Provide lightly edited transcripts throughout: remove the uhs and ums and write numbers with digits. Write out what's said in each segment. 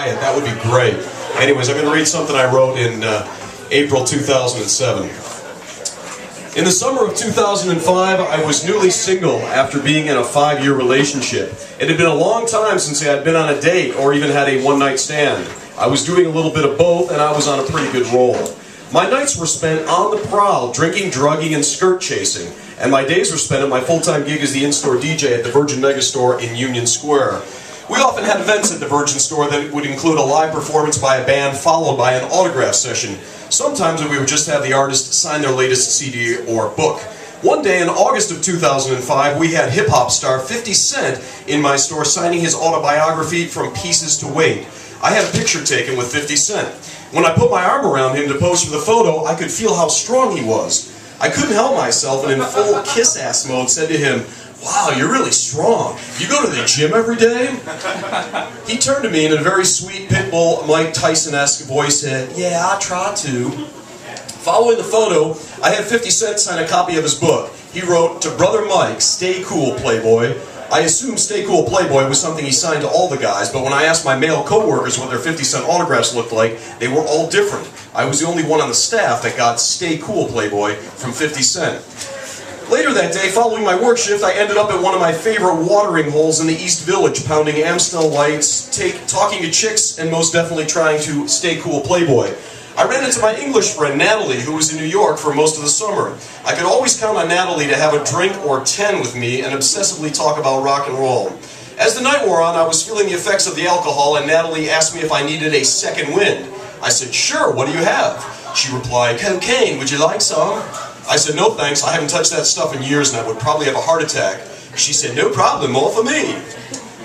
riot. That would be great. Anyways, I'm going to read something I wrote in April 2007. In the summer of 2005, I was newly single after being in a 5-year relationship. It had been a long time since I had been on a date or even had a one-night stand. I was doing a little bit of both, and I was on a pretty good roll. My nights were spent on the prowl, drinking, drugging, and skirt chasing, and my days were spent at my full-time gig as the in-store DJ at the Virgin Megastore in Union Square. We often had events at the Virgin store that would include a live performance by a band followed by an autograph session. Sometimes we would just have the artist sign their latest CD or book. One day in August of 2005, we had hip-hop star 50 Cent in my store signing his autobiography, From Pieces to Weight. I had a picture taken with 50 Cent. When I put my arm around him to pose for the photo, I could feel how strong he was. I couldn't help myself and in full kiss-ass mode said to him, "Wow, you're really strong. You go to the gym every day?" He turned to me in a very sweet pitbull Mike Tyson-esque voice said, "Yeah, I try to." Following the photo, I had 50 Cent sign a copy of his book. He wrote, "To Brother Mike, stay cool, Playboy." I assumed Stay Cool Playboy was something he signed to all the guys, but when I asked my male co-workers what their 50 Cent autographs looked like, they were all different. I was the only one on the staff that got Stay Cool Playboy from 50 Cent. Later that day, following my work shift, I ended up at one of my favorite watering holes in the East Village, pounding Amstel Lights, talking to chicks, and most definitely trying to stay cool Playboy. I ran into my English friend, Natalie, who was in New York for most of the summer. I could always count on Natalie to have a drink or 10 with me and obsessively talk about rock and roll. As the night wore on, I was feeling the effects of the alcohol, and Natalie asked me if I needed a second wind. I said, "Sure, what do you have?" She replied, "Cocaine, would you like some?" I said, "No thanks, I haven't touched that stuff in years and I would probably have a heart attack." She said, "No problem, more for me."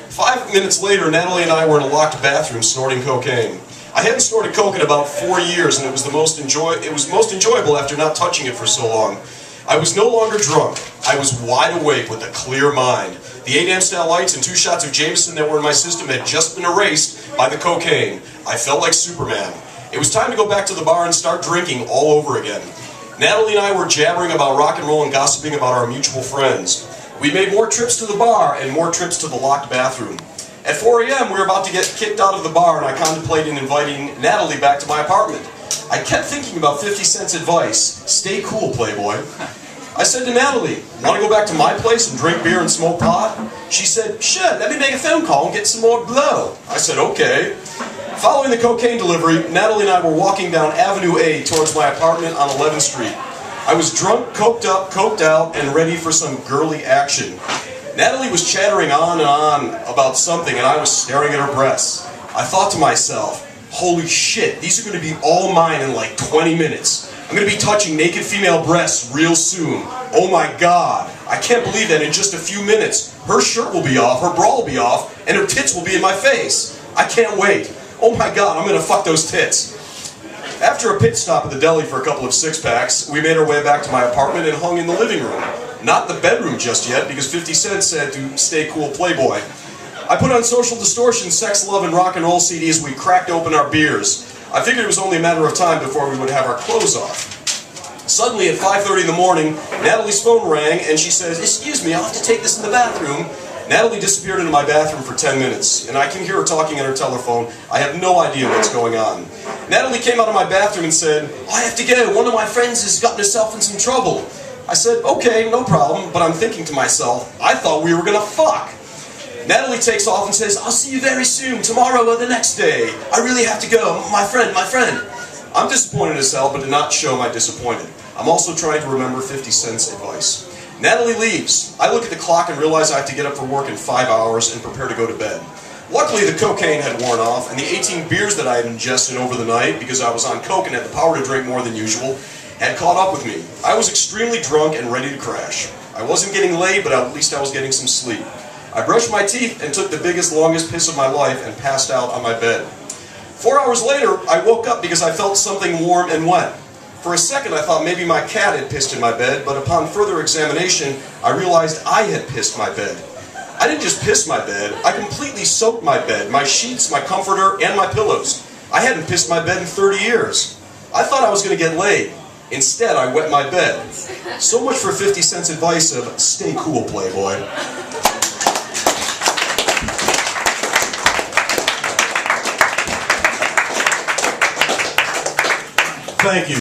5 minutes later, Natalie and I were in a locked bathroom snorting cocaine. I hadn't snorted coke in about 4 years and it was most enjoyable after not touching it for so long. I was no longer drunk. I was wide awake with a clear mind. The 8 Amstel Lights and 2 shots of Jameson that were in my system had just been erased by the cocaine. I felt like Superman. It was time to go back to the bar and start drinking all over again. Natalie and I were jabbering about rock and roll and gossiping about our mutual friends. We made more trips to the bar and more trips to the locked bathroom. At 4 a.m. we were about to get kicked out of the bar and I contemplated inviting Natalie back to my apartment. I kept thinking about 50 Cent's advice, "Stay cool, Playboy." I said to Natalie, "Want to go back to my place and drink beer and smoke pot?" She said, "Sure, let me make a phone call and get some more blow." I said, "Okay." Following the cocaine delivery, Natalie and I were walking down Avenue A towards my apartment on 11th Street. I was drunk, coked up, coked out, and ready for some girly action. Natalie was chattering on and on about something, and I was staring at her breasts. I thought to myself, holy shit, these are going to be all mine in like 20 minutes. I'm going to be touching naked female breasts real soon. Oh my god, I can't believe that in just a few minutes, her shirt will be off, her bra will be off, and her tits will be in my face. I can't wait. Oh my god, I'm going to fuck those tits. After a pit stop at the deli for a couple of six-packs, we made our way back to my apartment and hung in the living room. Not the bedroom just yet, because 50 Cent said to stay cool Playboy. I put on Social Distortion, Sex, Love, and Rock and Roll CD as we cracked open our beers. I figured it was only a matter of time before we would have our clothes off. Suddenly, at 5:30 in the morning, Natalie's phone rang and she says, "Excuse me, I'll have to take this in the bathroom." Natalie disappeared into my bathroom for 10 minutes, and I can hear her talking on her telephone. I have no idea what's going on. Natalie came out of my bathroom and said, "I have to go, one of my friends has gotten herself in some trouble." I said, "Okay, no problem," but I'm thinking to myself, I thought we were gonna fuck. Natalie takes off and says, "I'll see you very soon, tomorrow or the next day. I really have to go, my friend, my friend." I'm disappointed as hell, but did not show my disappointment. I'm also trying to remember 50 Cent's advice. Natalie leaves. I look at the clock and realize I have to get up for work in 5 hours and prepare to go to bed. Luckily, the cocaine had worn off, and the 18 beers that I had ingested over the night, because I was on coke and had the power to drink more than usual, had caught up with me. I was extremely drunk and ready to crash. I wasn't getting laid, but at least I was getting some sleep. I brushed my teeth and took the biggest, longest piss of my life and passed out on my bed. 4 hours later, I woke up because I felt something warm and wet. For a second, I thought maybe my cat had pissed in my bed, but upon further examination, I realized I had pissed my bed. I didn't just piss my bed, I completely soaked my bed, my sheets, my comforter, and my pillows. I hadn't pissed my bed in 30 years. I thought I was going to get laid. Instead, I wet my bed. So much for 50 Cent's advice of, "Stay cool, Playboy." Thank you.